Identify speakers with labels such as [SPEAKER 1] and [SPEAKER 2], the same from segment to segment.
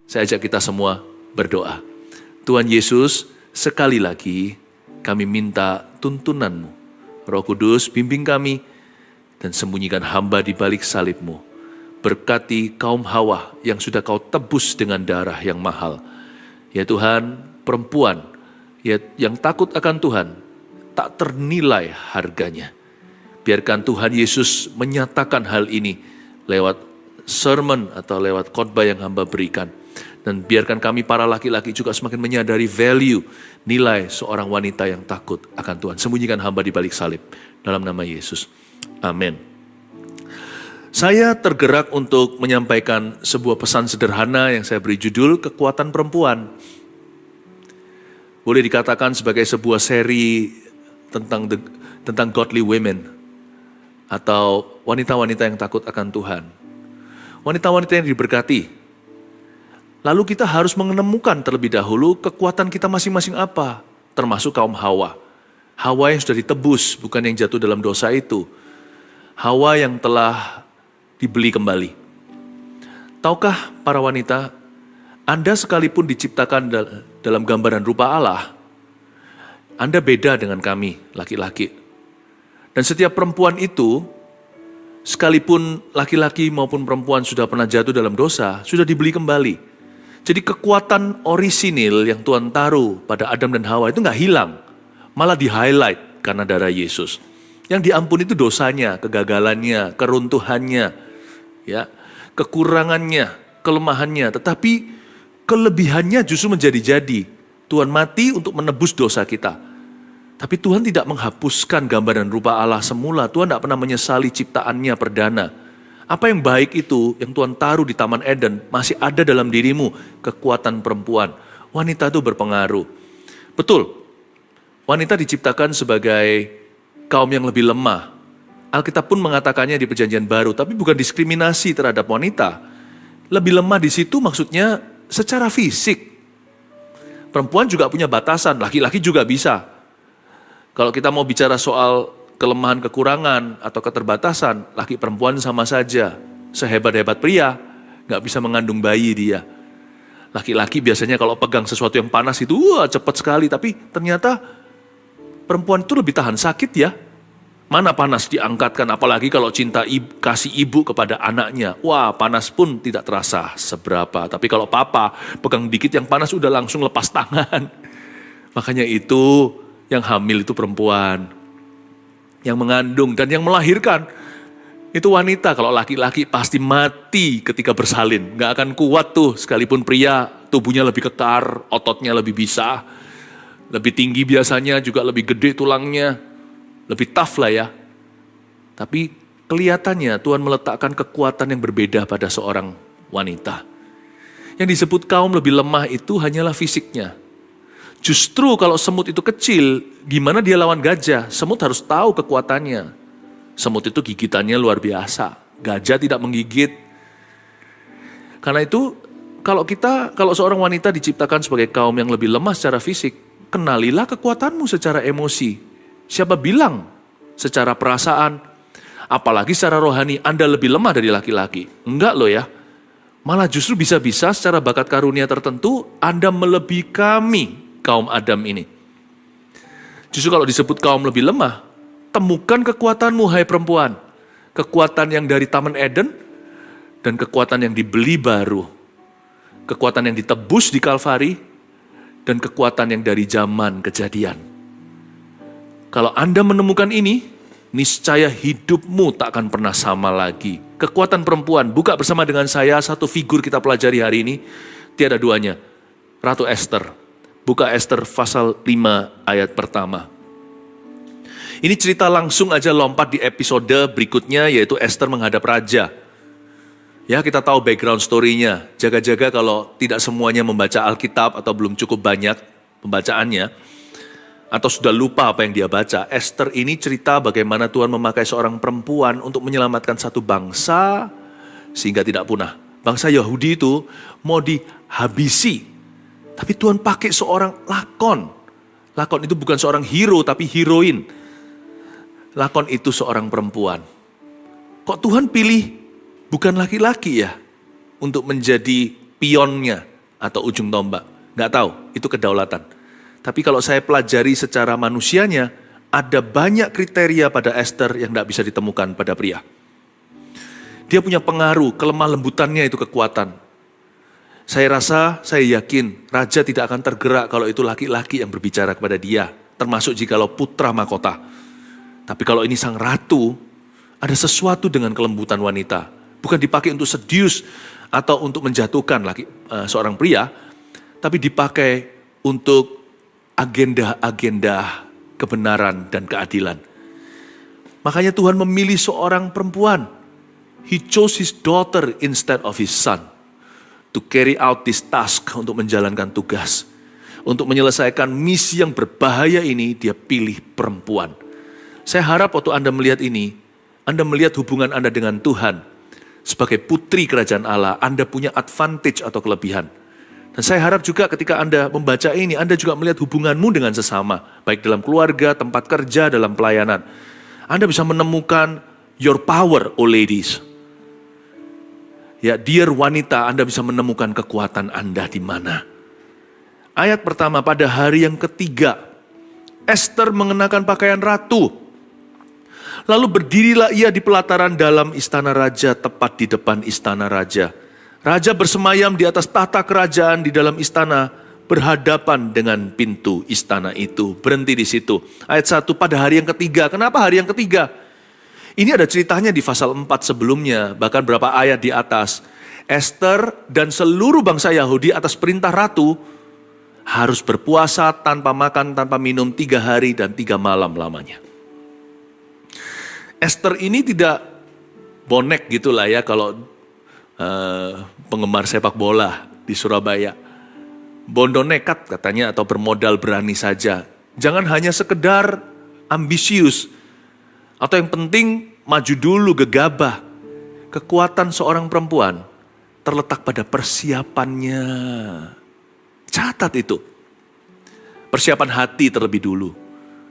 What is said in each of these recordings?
[SPEAKER 1] Saya ajak kita semua berdoa. Tuhan Yesus, sekali lagi kami minta tuntunan-Mu. Roh Kudus, bimbing kami dan sembunyikan hamba di balik salib-Mu. Berkati kaum Hawa yang sudah Kau tebus dengan darah yang mahal. Ya Tuhan, perempuan yang takut akan Tuhan, tak ternilai harganya. Biarkan Tuhan Yesus menyatakan hal ini lewat sermon atau lewat khotbah yang hamba berikan. Dan biarkan kami para laki-laki juga semakin menyadari value, nilai seorang wanita yang takut akan Tuhan. Sembunyikan hamba di balik salib. Dalam nama Yesus. Amin. Saya tergerak untuk menyampaikan sebuah pesan sederhana yang saya beri judul Kekuatan Perempuan. Boleh dikatakan sebagai sebuah seri tentang godly women. Atau wanita-wanita yang takut akan Tuhan. Wanita-wanita yang diberkati. Lalu kita harus menemukan terlebih dahulu kekuatan kita masing-masing apa. Termasuk kaum Hawa. Hawa yang sudah ditebus, bukan yang jatuh dalam dosa itu. Hawa yang telah dibeli kembali. Tahukah para wanita, Anda sekalipun diciptakan dalam gambaran rupa Allah, Anda beda dengan kami, laki-laki. Dan setiap perempuan itu, sekalipun laki-laki maupun perempuan sudah pernah jatuh dalam dosa, sudah dibeli kembali. Jadi kekuatan orisinil yang Tuhan taruh pada Adam dan Hawa itu nggak hilang. Malah di-highlight karena darah Yesus. Yang diampuni itu dosanya, kegagalannya, keruntuhannya, ya, kekurangannya, kelemahannya. Tetapi kelebihannya justru menjadi-jadi. Tuhan mati untuk menebus dosa kita. Tapi Tuhan tidak menghapuskan gambaran rupa Allah semula. Tuhan tidak pernah menyesali ciptaannya perdana. Apa yang baik itu, yang Tuhan taruh di Taman Eden, masih ada dalam dirimu, kekuatan perempuan. Wanita itu berpengaruh. Betul, wanita diciptakan sebagai kaum yang lebih lemah. Alkitab pun mengatakannya di Perjanjian Baru, tapi bukan diskriminasi terhadap wanita. Lebih lemah di situ maksudnya secara fisik. Perempuan juga punya batasan, laki-laki juga bisa. Kalau kita mau bicara soal kelemahan, kekurangan, atau keterbatasan, laki perempuan sama saja. Sehebat-hebat pria, gak bisa mengandung bayi dia. Laki-laki biasanya kalau pegang sesuatu yang panas itu, cepat sekali. Tapi ternyata perempuan itu lebih tahan sakit ya. Mana panas diangkatkan, apalagi kalau cinta kasih ibu kepada anaknya. Wah, panas pun tidak terasa seberapa. Tapi kalau papa pegang dikit yang panas, udah langsung lepas tangan. Makanya itu, yang hamil itu perempuan. Yang mengandung dan yang melahirkan itu wanita. Kalau laki-laki pasti mati ketika bersalin, nggak akan kuat tuh. Sekalipun pria tubuhnya lebih kekar, ototnya lebih bisa, lebih tinggi biasanya, juga lebih gede tulangnya, lebih tough lah ya. Tapi kelihatannya Tuhan meletakkan kekuatan yang berbeda pada seorang wanita. Yang disebut kaum lebih lemah itu hanyalah fisiknya. Justru kalau semut itu kecil, gimana dia lawan gajah? Semut harus tahu kekuatannya. Semut itu gigitannya luar biasa. Gajah tidak menggigit. Karena itu, kalau seorang wanita diciptakan sebagai kaum yang lebih lemah secara fisik, kenalilah kekuatanmu secara emosi. Siapa bilang secara perasaan, apalagi secara rohani, Anda lebih lemah dari laki-laki? Enggak loh ya. Malah justru bisa-bisa secara bakat karunia tertentu, Anda melebihi kami, kaum Adam ini. Justru kalau disebut kaum lebih lemah, temukan kekuatanmu hai perempuan. Kekuatan yang dari Taman Eden dan kekuatan yang dibeli baru. Kekuatan yang ditebus di Kalvari dan kekuatan yang dari zaman Kejadian. Kalau Anda menemukan ini, niscaya hidupmu tak akan pernah sama lagi. Kekuatan perempuan, buka bersama dengan saya satu figur kita pelajari hari ini, tiada duanya, Ratu Esther. Buka Esther pasal 5 ayat pertama. Ini cerita langsung aja lompat di episode berikutnya, yaitu Esther menghadap raja. Ya, kita tahu background story-nya. Jaga-jaga kalau tidak semuanya membaca Alkitab atau belum cukup banyak pembacaannya, atau sudah lupa apa yang dia baca. Esther ini cerita bagaimana Tuhan memakai seorang perempuan untuk menyelamatkan satu bangsa sehingga tidak punah. Bangsa Yahudi itu mau dihabisi. Tapi Tuhan pakai seorang lakon. Lakon itu bukan seorang hero, tapi heroin. Lakon itu seorang perempuan. Kok Tuhan pilih bukan laki-laki ya untuk menjadi pionnya, atau ujung tombak. Nggak tahu, itu kedaulatan. Tapi kalau saya pelajari secara manusianya, ada banyak kriteria pada Esther yang nggak bisa ditemukan pada pria. Dia punya pengaruh, kelemah lembutannya itu kekuatan. Saya yakin, raja tidak akan tergerak kalau itu laki-laki yang berbicara kepada dia, termasuk jikalau putra mahkota. Tapi kalau ini sang ratu, ada sesuatu dengan kelembutan wanita. Bukan dipakai untuk seduce atau untuk menjatuhkan seorang pria, tapi dipakai untuk agenda-agenda kebenaran dan keadilan. Makanya Tuhan memilih seorang perempuan. He chose his daughter instead of his son to carry out this task, untuk menjalankan tugas. Untuk menyelesaikan misi yang berbahaya ini, dia pilih perempuan. Saya harap waktu Anda melihat ini, Anda melihat hubungan Anda dengan Tuhan. Sebagai putri kerajaan Allah, Anda punya advantage atau kelebihan. Dan saya harap juga ketika Anda membaca ini, Anda juga melihat hubunganmu dengan sesama. Baik dalam keluarga, tempat kerja, dalam pelayanan. Anda bisa menemukan your power, oh ladies. Ya, dear wanita, Anda bisa menemukan kekuatan Anda di mana. Ayat pertama, pada hari yang ketiga, Esther mengenakan pakaian ratu. Lalu berdirilah ia di pelataran dalam istana raja, tepat di depan istana raja. Raja bersemayam di atas tahta kerajaan di dalam istana, berhadapan dengan pintu istana itu. Berhenti di situ. Ayat 1, pada hari yang ketiga. Kenapa hari yang ketiga? Ini ada ceritanya di pasal 4 sebelumnya, bahkan berapa ayat di atas. Esther dan seluruh bangsa Yahudi atas perintah ratu harus berpuasa tanpa makan, tanpa minum 3 hari dan 3 malam lamanya. Esther ini tidak bonek gitulah ya kalau penggemar sepak bola di Surabaya. Bondo nekat katanya atau bermodal berani saja. Jangan hanya sekedar ambisius atau yang penting maju dulu gegabah. Kekuatan seorang perempuan terletak pada persiapannya. Catat itu. Persiapan hati terlebih dulu.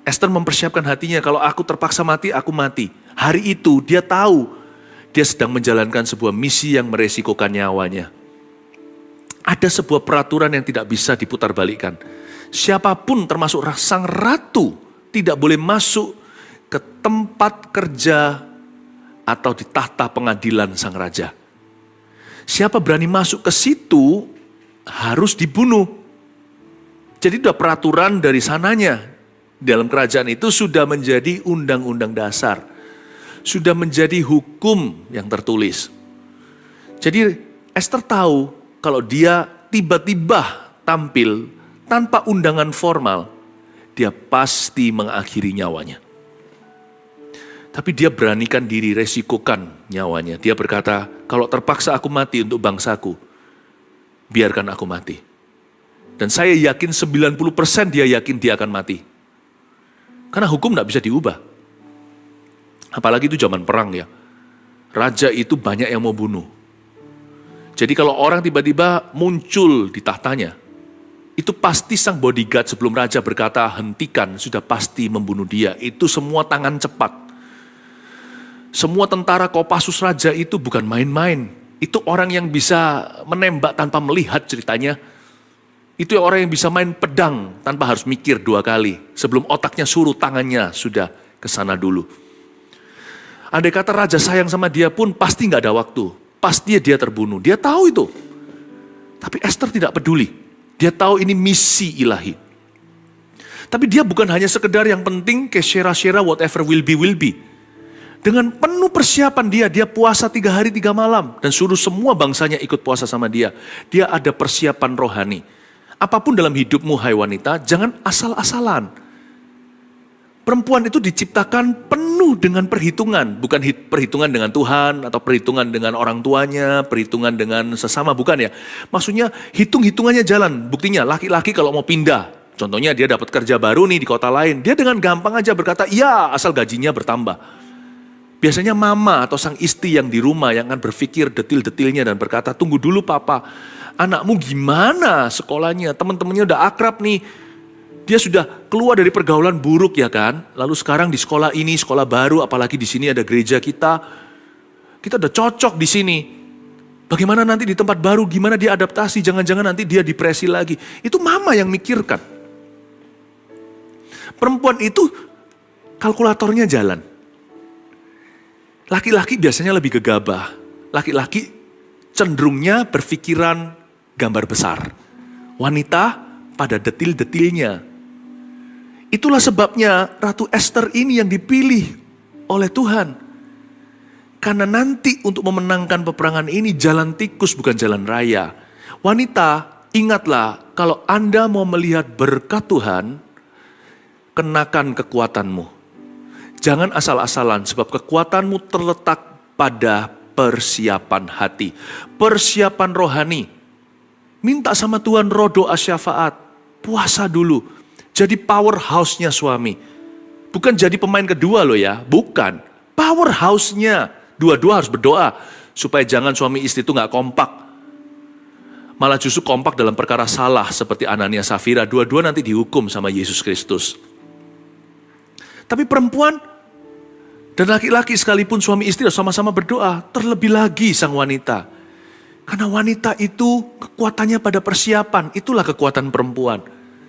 [SPEAKER 1] Esther mempersiapkan hatinya, kalau aku terpaksa mati, aku mati. Hari itu dia tahu dia sedang menjalankan sebuah misi yang meresikokan nyawanya. Ada sebuah peraturan yang tidak bisa diputarbalikkan. Siapapun termasuk sang ratu tidak boleh masuk ke tempat kerja atau di tahta pengadilan sang raja. Siapa berani masuk ke situ harus dibunuh. Jadi sudah peraturan dari sananya. Dalam kerajaan itu sudah menjadi undang-undang dasar. Sudah menjadi hukum yang tertulis. Jadi Esther tahu kalau dia tiba-tiba tampil tanpa undangan formal, dia pasti mengakhiri nyawanya. Tapi dia beranikan diri, resikokan nyawanya. Dia berkata, kalau terpaksa aku mati untuk bangsaku, biarkan aku mati. Dan saya yakin 90% dia yakin dia akan mati. Karena hukum tidak bisa diubah. Apalagi itu zaman perang ya. Raja itu banyak yang mau bunuh. Jadi kalau orang tiba-tiba muncul di tahtanya, itu pasti sang bodyguard sebelum raja berkata hentikan, sudah pasti membunuh dia. Itu semua tangan cepat. Semua tentara Kopassus raja itu bukan main-main. Itu orang yang bisa menembak tanpa melihat ceritanya. Itu orang yang bisa main pedang tanpa harus mikir 2 kali. Sebelum otaknya suruh, tangannya sudah ke sana dulu. Andai kata raja sayang sama dia pun pasti gak ada waktu. Pasti dia terbunuh. Dia tahu itu. Tapi Esther tidak peduli. Dia tahu ini misi ilahi. Tapi dia bukan hanya sekedar yang penting kesyera-syera whatever will be. Dengan penuh persiapan dia puasa 3 hari 3 malam. Dan suruh semua bangsanya ikut puasa sama dia. Dia ada persiapan rohani. Apapun dalam hidupmu hai wanita, jangan asal-asalan. Perempuan itu diciptakan penuh dengan perhitungan. Bukan perhitungan dengan Tuhan, atau perhitungan dengan orang tuanya, perhitungan dengan sesama, bukan ya. Maksudnya hitung-hitungannya jalan. Buktinya laki-laki kalau mau pindah, contohnya dia dapat kerja baru nih di kota lain, dia dengan gampang aja berkata, iya asal gajinya bertambah. Biasanya mama atau sang istri yang di rumah yang akan berpikir detil-detilnya dan berkata, tunggu dulu papa, anakmu gimana sekolahnya, teman-temannya udah akrab nih. Dia sudah keluar dari pergaulan buruk ya kan. Lalu sekarang di sekolah ini, sekolah baru, apalagi di sini ada gereja kita. Kita udah cocok di sini. Bagaimana nanti di tempat baru, gimana dia adaptasi, jangan-jangan nanti dia depresi lagi. Itu mama yang mikirkan. Perempuan itu kalkulatornya jalan. Laki-laki biasanya lebih gegabah. Laki-laki cenderungnya berpikiran gambar besar. Wanita pada detil-detilnya. Itulah sebabnya Ratu Esther ini yang dipilih oleh Tuhan. Karena nanti untuk memenangkan peperangan ini jalan tikus bukan jalan raya. Wanita, ingatlah kalau Anda mau melihat berkat Tuhan, kenakan kekuatanmu. Jangan asal-asalan sebab kekuatanmu terletak pada persiapan hati. Persiapan rohani. Minta sama Tuhan roh doa syafaat. Puasa dulu. Jadi powerhouse-nya suami. Bukan jadi pemain kedua loh ya. Bukan. Powerhouse-nya. Dua-dua harus berdoa. Supaya jangan suami istri itu gak kompak. Malah justru kompak dalam perkara salah. Seperti Anania Safira. Dua-dua nanti dihukum sama Yesus Kristus. Tapi perempuan dan laki-laki sekalipun suami istri sama-sama berdoa. Terlebih lagi sang wanita. Karena wanita itu kekuatannya pada persiapan. Itulah kekuatan perempuan.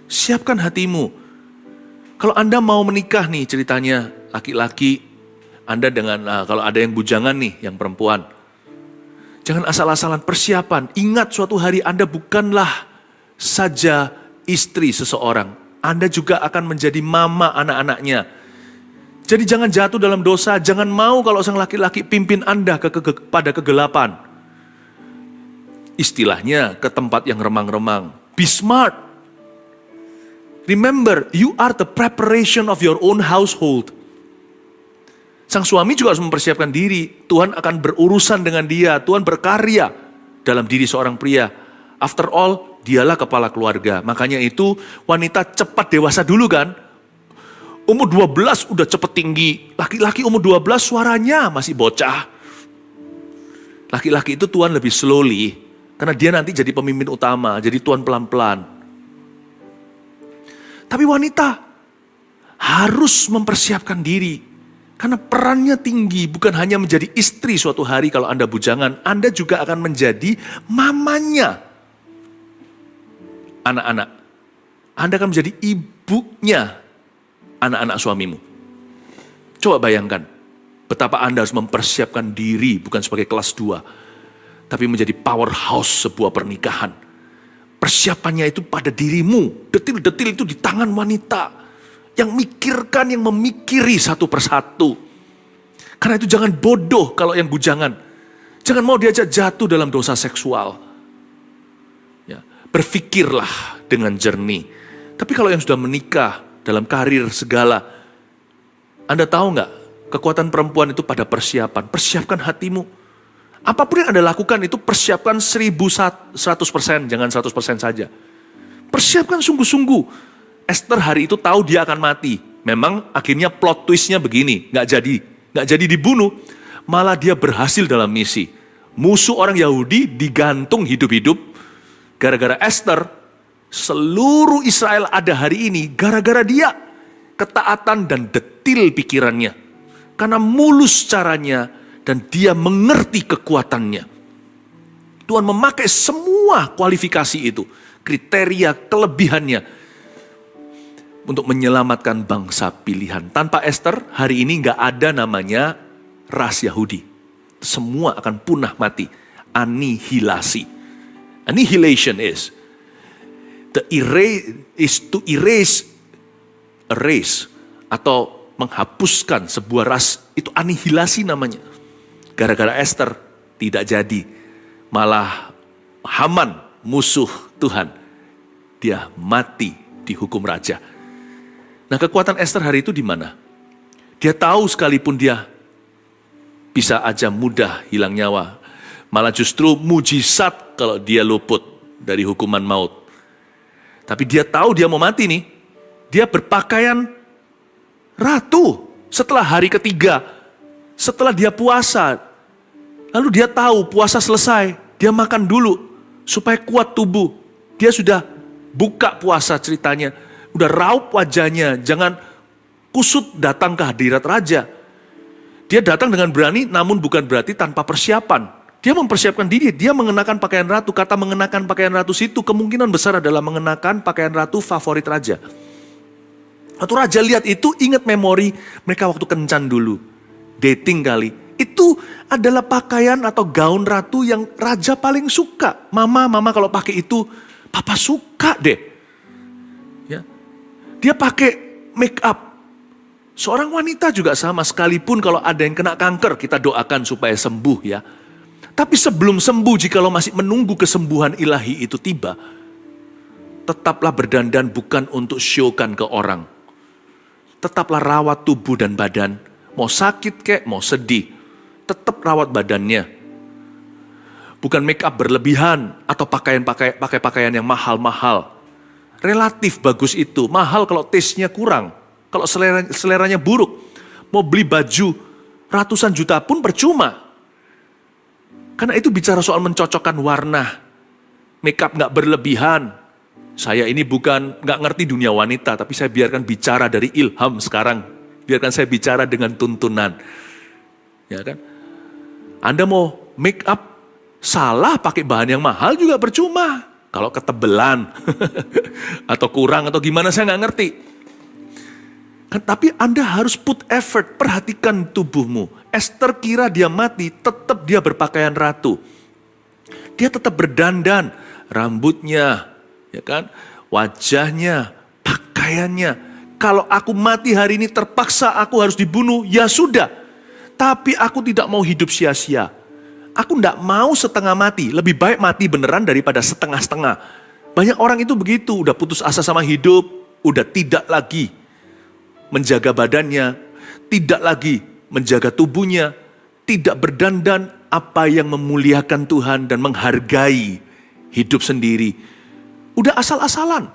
[SPEAKER 1] Siapkan hatimu. Kalau Anda mau menikah nih ceritanya. Laki-laki Anda dengan, kalau ada yang bujangan nih yang perempuan. Jangan asal-asalan persiapan. Ingat suatu hari Anda bukanlah saja istri seseorang. Anda juga akan menjadi mama anak-anaknya. Jadi jangan jatuh dalam dosa, jangan mau kalau sang laki-laki pimpin Anda pada kegelapan. Istilahnya ke tempat yang remang-remang. Be smart. Remember, you are the preparation of your own household. Sang suami juga harus mempersiapkan diri. Tuhan akan berurusan dengan dia, Tuhan berkarya dalam diri seorang pria. After all, dialah kepala keluarga. Makanya itu wanita cepat dewasa dulu kan. Umur 12 udah cepet tinggi. Laki-laki umur 12 suaranya masih bocah. Laki-laki itu Tuhan lebih slowly. Karena dia nanti jadi pemimpin utama. Jadi Tuhan pelan-pelan. Tapi wanita harus mempersiapkan diri. Karena perannya tinggi. Bukan hanya menjadi istri suatu hari kalau Anda bujangan. Anda juga akan menjadi mamanya anak-anak. Anda akan menjadi ibunya anak-anak suamimu. Coba bayangkan, betapa Anda harus mempersiapkan diri bukan sebagai kelas 2, tapi menjadi powerhouse sebuah pernikahan. Persiapannya itu pada dirimu, detil-detil itu di tangan wanita, yang mikirkan, yang memikiri satu persatu. Karena itu jangan bodoh kalau yang bujangan. Jangan mau diajak jatuh dalam dosa seksual. Ya, berfikirlah dengan jernih. Tapi kalau yang sudah menikah, dalam karir segala. Anda tahu nggak? Kekuatan perempuan itu pada persiapan. Persiapkan hatimu. Apapun yang Anda lakukan itu persiapkan 1100%. Jangan 100% saja. Persiapkan sungguh-sungguh. Esther hari itu tahu dia akan mati. Memang akhirnya plot twistnya begini. Nggak jadi dibunuh. Malah dia berhasil dalam misi. Musuh orang Yahudi digantung hidup-hidup. Gara-gara Esther, seluruh Israel ada hari ini gara-gara dia. Ketaatan dan detil pikirannya. Karena mulus caranya dan dia mengerti kekuatannya. Tuhan memakai semua kualifikasi itu. Kriteria kelebihannya. Untuk menyelamatkan bangsa pilihan. Tanpa Esther hari ini gak ada namanya ras Yahudi. Semua akan punah mati. Anihilasi. Annihilation is to erase atau menghapuskan sebuah ras, itu anihilasi namanya. Gara-gara Esther tidak jadi, malah Haman musuh Tuhan, dia mati dihukum raja. Nah, kekuatan Esther hari itu di mana? Dia tahu sekalipun dia bisa aja mudah hilang nyawa, malah justru mujizat kalau dia luput dari hukuman maut. Tapi dia tahu dia mau mati nih. Dia berpakaian ratu setelah hari ketiga. Setelah dia puasa. Lalu dia tahu puasa selesai. Dia makan dulu supaya kuat tubuh. Dia sudah buka puasa ceritanya. Udah raup wajahnya. Jangan kusut datang ke hadirat raja. Dia datang dengan berani namun bukan berarti tanpa persiapan. Dia mempersiapkan diri, dia mengenakan pakaian ratu. Kata mengenakan pakaian ratu situ kemungkinan besar adalah mengenakan pakaian ratu favorit raja. Waktu raja lihat itu, ingat memori mereka waktu kencan dulu. Dating kali. Itu adalah pakaian atau gaun ratu yang raja paling suka. Mama kalau pakai itu, papa suka deh. Ya. Dia pakai make up. Seorang wanita juga sama, sekalipun kalau ada yang kena kanker, kita doakan supaya sembuh ya. Tapi sebelum sembuh, jikalau masih menunggu kesembuhan ilahi itu tiba, tetaplah berdandan bukan untuk showkan ke orang. Tetaplah rawat tubuh dan badan. Mau sakit kek, mau sedih, tetap rawat badannya. Bukan make up berlebihan atau pakai pakaian yang mahal-mahal. Relatif bagus itu, mahal kalau taste-nya kurang. Kalau seleranya buruk, mau beli baju ratusan juta pun percuma. Karena itu bicara soal mencocokkan warna. Make up gak berlebihan. Saya ini bukan gak ngerti dunia wanita, tapi saya biarkan bicara dari ilham sekarang. Biarkan saya bicara dengan tuntunan. Ya kan? Anda mau make up salah pakai bahan yang mahal juga percuma. Kalau ketebelan atau kurang atau gimana saya gak ngerti. Tapi Anda harus put effort, perhatikan tubuhmu. Esther kira dia mati, tetap dia berpakaian ratu. Dia tetap berdandan, rambutnya, ya kan, wajahnya, pakaiannya. Kalau aku mati hari ini terpaksa aku harus dibunuh, ya sudah. Tapi aku tidak mau hidup sia-sia. Aku tidak mau setengah mati, lebih baik mati beneran daripada setengah-setengah. Banyak orang itu begitu, udah putus asa sama hidup, udah tidak lagi menjaga badannya, tidak lagi menjaga tubuhnya, tidak berdandan apa yang memuliakan Tuhan dan menghargai hidup sendiri. Udah asal-asalan.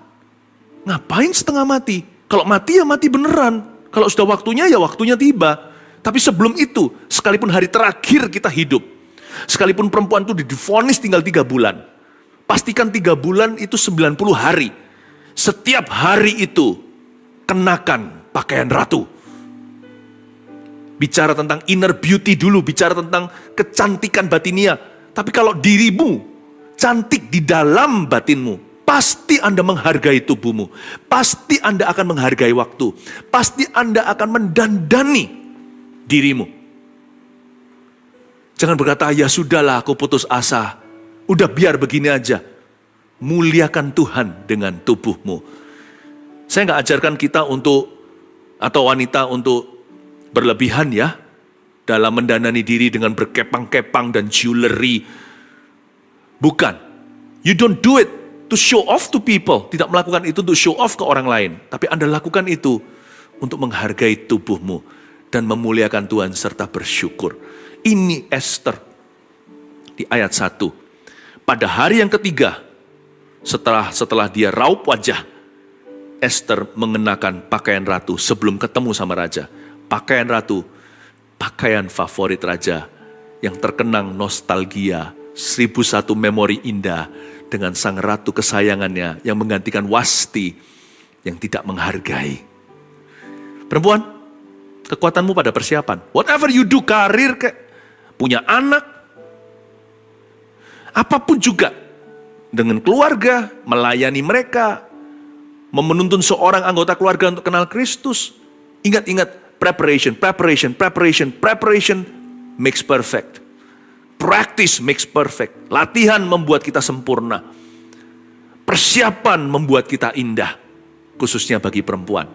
[SPEAKER 1] Ngapain setengah mati? Kalau mati ya mati beneran. Kalau sudah waktunya ya waktunya tiba. Tapi sebelum itu, sekalipun hari terakhir kita hidup, sekalipun perempuan itu divonis tinggal 3 bulan, pastikan 3 bulan itu 90 hari. Setiap hari itu kenakan pakaian ratu. Bicara tentang inner beauty dulu, bicara tentang kecantikan batinia. Tapi kalau dirimu cantik di dalam batinmu, pasti Anda menghargai tubuhmu. Pasti Anda akan menghargai waktu. Pasti Anda akan mendandani dirimu. Jangan berkata, ya sudahlah aku putus asa. Udah biar begini aja. Muliakan Tuhan dengan tubuhmu. Saya gak ajarkan kita untuk atau wanita untuk berlebihan ya, dalam mendandani diri dengan berkepang-kepang dan jewelry. Bukan. You don't do it to show off to people. Tidak melakukan itu untuk show off ke orang lain. Tapi Anda lakukan itu untuk menghargai tubuhmu dan memuliakan Tuhan serta bersyukur. Ini Esther di ayat 1. Pada hari yang ketiga, setelah dia raup wajah, Esther mengenakan pakaian ratu sebelum ketemu sama raja. Pakaian ratu, pakaian favorit raja yang terkenang nostalgia, 1001 memori indah dengan sang ratu kesayangannya yang menggantikan Wasti yang tidak menghargai. Perempuan, kekuatanmu pada persiapan. Whatever you do, karir, punya anak, apapun juga, dengan keluarga, melayani mereka, menuntun seorang anggota keluarga untuk kenal Kristus. Ingat, preparation makes perfect. Practice makes perfect. Latihan membuat kita sempurna. Persiapan membuat kita indah. Khususnya bagi perempuan.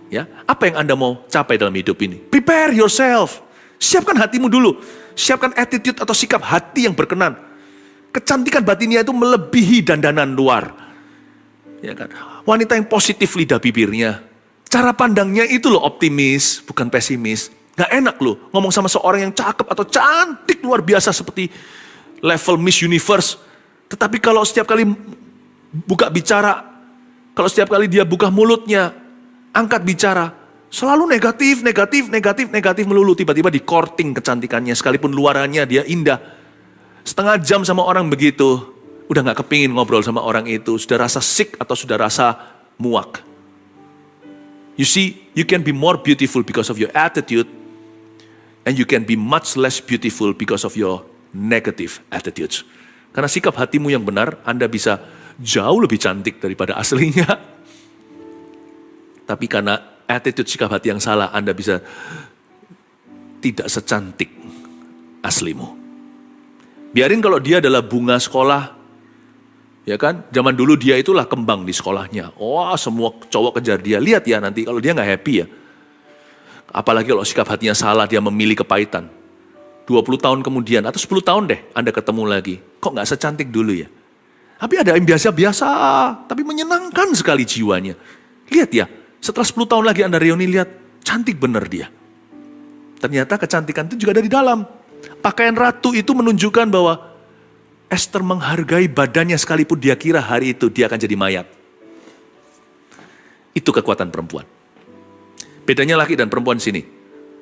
[SPEAKER 1] Ya, apa yang Anda mau capai dalam hidup ini? Prepare yourself. Siapkan hatimu dulu. Siapkan attitude atau sikap hati yang berkenan. Kecantikan batinnya itu melebihi dandanan luar. Ya kan? Wanita yang positif lidah bibirnya. Cara pandangnya itu loh optimis, bukan pesimis. Gak enak loh ngomong sama seorang yang cakep atau cantik luar biasa seperti level Miss Universe. Tetapi kalau setiap kali buka bicara, kalau setiap kali dia buka mulutnya, angkat bicara, selalu negatif melulu. Tiba-tiba di courting kecantikannya, sekalipun luarannya dia indah. Setengah jam sama orang begitu, udah gak kepingin ngobrol sama orang itu. Sudah rasa sick atau sudah rasa muak. You see, you can be more beautiful because of your attitude. And you can be much less beautiful because of your negative attitudes. Karena sikap hatimu yang benar, Anda bisa jauh lebih cantik daripada aslinya. Tapi karena attitude sikap hati yang salah, Anda bisa tidak secantik aslimu. Biarin kalau dia adalah bunga sekolah, ya kan? Zaman dulu dia itulah kembang di sekolahnya. Wah, semua cowok kejar dia. Lihat ya nanti kalau dia nggak happy ya. Apalagi kalau sikap hatinya salah, dia memilih kepahitan. 20 tahun kemudian, atau 10 tahun deh, Anda ketemu lagi. Kok nggak secantik dulu ya? Tapi ada yang biasa-biasa, tapi menyenangkan sekali jiwanya. Lihat ya, setelah 10 tahun lagi Anda reuni, lihat, cantik bener dia. Ternyata kecantikan itu juga ada di dalam. Pakaian ratu itu menunjukkan bahwa Esther menghargai badannya sekalipun dia kira hari itu dia akan jadi mayat. Itu kekuatan perempuan. Bedanya laki dan perempuan sini.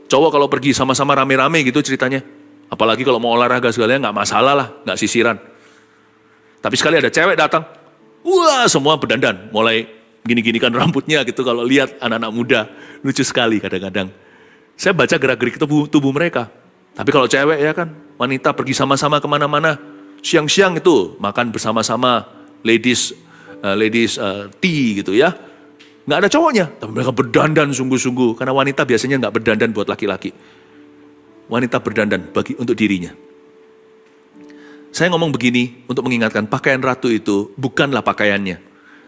[SPEAKER 1] Cowok kalau pergi sama-sama rame-rame gitu ceritanya. Apalagi kalau mau olahraga segalanya nggak masalah lah, nggak sisiran. Tapi sekali ada cewek datang, wah semua berdandan. Mulai gini-ginikan rambutnya gitu kalau lihat anak-anak muda. Lucu sekali kadang-kadang. Saya baca gerak-gerik tubuh mereka. Tapi kalau cewek ya kan, wanita pergi sama-sama kemana-mana. Siang-siang itu makan bersama-sama ladies tea gitu ya. Nggak ada cowoknya, tapi mereka berdandan sungguh-sungguh. Karena wanita biasanya nggak berdandan buat laki-laki. Wanita berdandan untuk dirinya. Saya ngomong begini untuk mengingatkan pakaian ratu itu bukanlah pakaiannya.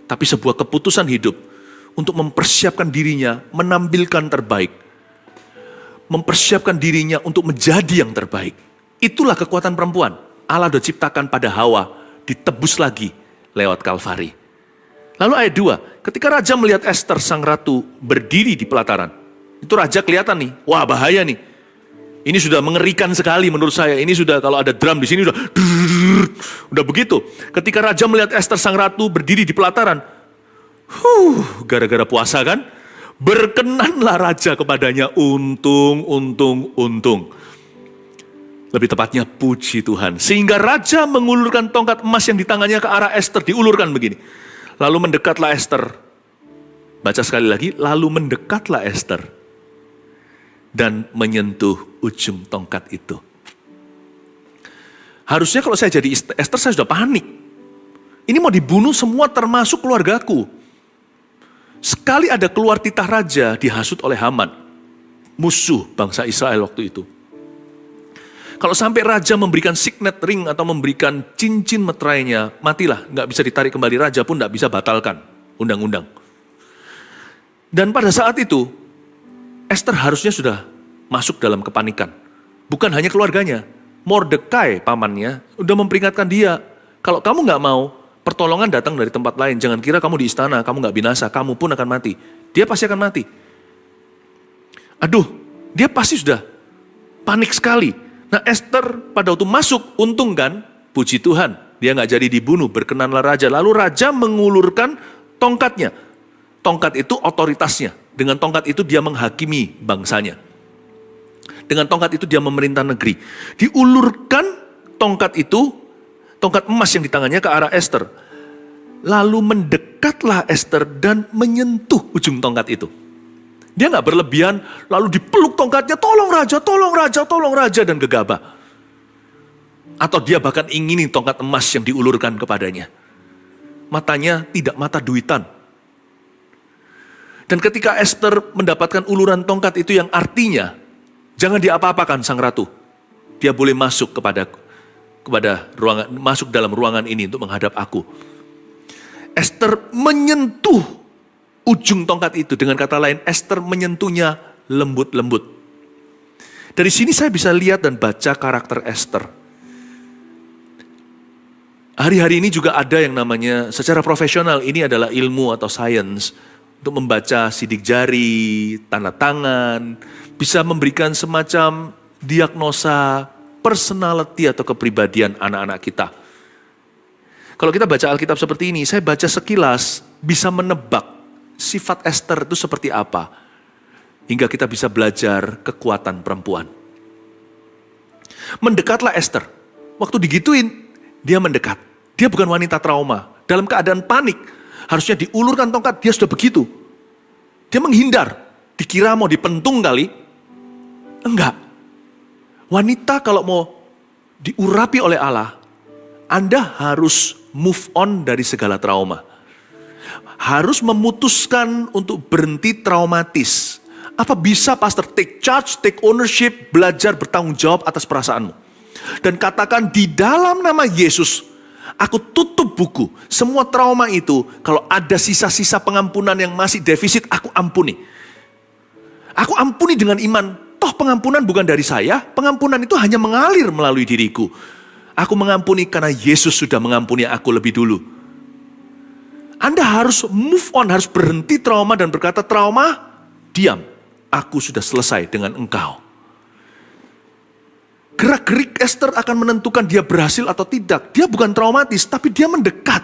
[SPEAKER 1] Tapi sebuah keputusan hidup untuk mempersiapkan dirinya, menampilkan terbaik. Mempersiapkan dirinya untuk menjadi yang terbaik. Itulah kekuatan perempuan. Allah sudah ciptakan pada Hawa, ditebus lagi lewat Kalvari. Lalu ayat 2, ketika raja melihat Esther sang ratu berdiri di pelataran. Itu raja kelihatan nih, wah bahaya nih. Ini sudah mengerikan sekali menurut saya. Ini sudah kalau ada drum di sini udah begitu. Ketika raja melihat Esther sang ratu berdiri di pelataran. Gara-gara puasa kan. Berkenanlah raja kepadanya, untung. Lebih tepatnya puji Tuhan. Sehingga raja mengulurkan tongkat emas yang di tangannya ke arah Esther. Diulurkan begini. Lalu mendekatlah Esther. Baca sekali lagi. Lalu mendekatlah Esther. Dan menyentuh ujung tongkat itu. Harusnya kalau saya jadi Esther, saya sudah panik. Ini mau dibunuh semua termasuk keluargaku. Sekali ada keluar titah raja dihasut oleh Haman. Musuh bangsa Israel waktu itu. Kalau sampai raja memberikan signet ring atau memberikan cincin meterainya, matilah, nggak bisa ditarik kembali, raja pun nggak bisa batalkan undang-undang. Dan pada saat itu, Esther harusnya sudah masuk dalam kepanikan. Bukan hanya keluarganya, Mordekai pamannya udah memperingatkan dia, kalau kamu nggak mau, pertolongan datang dari tempat lain, jangan kira kamu di istana, kamu nggak binasa, kamu pun akan mati. Dia pasti akan mati. Aduh, dia pasti sudah panik sekali. Nah Esther pada waktu masuk, untung kan, puji Tuhan, dia nggak jadi dibunuh, berkenanlah raja. Lalu raja mengulurkan tongkatnya. Tongkat itu otoritasnya. Dengan tongkat itu dia menghakimi bangsanya. Dengan tongkat itu dia memerintah negeri. Diulurkan tongkat itu, tongkat emas yang di tangannya ke arah Esther. Lalu mendekatlah Esther dan menyentuh ujung tongkat itu. Dia nggak berlebihan, lalu dipeluk tongkatnya, tolong raja, dan gegabah. Atau dia bahkan ingini tongkat emas yang diulurkan kepadanya. Matanya tidak mata duitan. Dan ketika Esther mendapatkan uluran tongkat itu yang artinya, jangan diapa-apakan sang ratu. Dia boleh masuk kepada ruangan, masuk dalam ruangan ini untuk menghadap aku. Esther menyentuh ujung tongkat itu, dengan kata lain Esther menyentuhnya lembut-lembut. Dari sini saya bisa lihat dan baca karakter Esther. Hari-hari ini juga ada yang namanya secara profesional, ini adalah ilmu atau sains untuk membaca sidik jari, tanda tangan, bisa memberikan semacam diagnosa personality atau kepribadian anak-anak kita. Kalau kita baca Alkitab seperti ini, saya baca sekilas bisa menebak sifat Esther itu seperti apa. Hingga kita bisa belajar kekuatan perempuan. Mendekatlah Esther. Waktu digituin, dia mendekat. Dia bukan wanita trauma. Dalam keadaan panik, harusnya diulurkan tongkat, dia sudah begitu. Dia menghindar. Dikira mau dipentung kali. Enggak. Wanita kalau mau diurapi oleh Allah, Anda harus move on dari segala trauma. Harus memutuskan untuk berhenti traumatis. Apa bisa pastor take charge, take ownership, belajar bertanggung jawab atas perasaanmu. Dan katakan di dalam nama Yesus, aku tutup buku. Semua trauma itu, kalau ada sisa-sisa pengampunan yang masih defisit, aku ampuni. Aku ampuni dengan iman. Toh pengampunan bukan dari saya, pengampunan itu hanya mengalir melalui diriku. Aku mengampuni karena Yesus sudah mengampuni aku lebih dulu. Anda harus move on, harus berhenti trauma dan berkata, trauma, diam. Aku sudah selesai dengan engkau. Gerak-gerik Esther akan menentukan dia berhasil atau tidak. Dia bukan traumatis, tapi dia mendekat.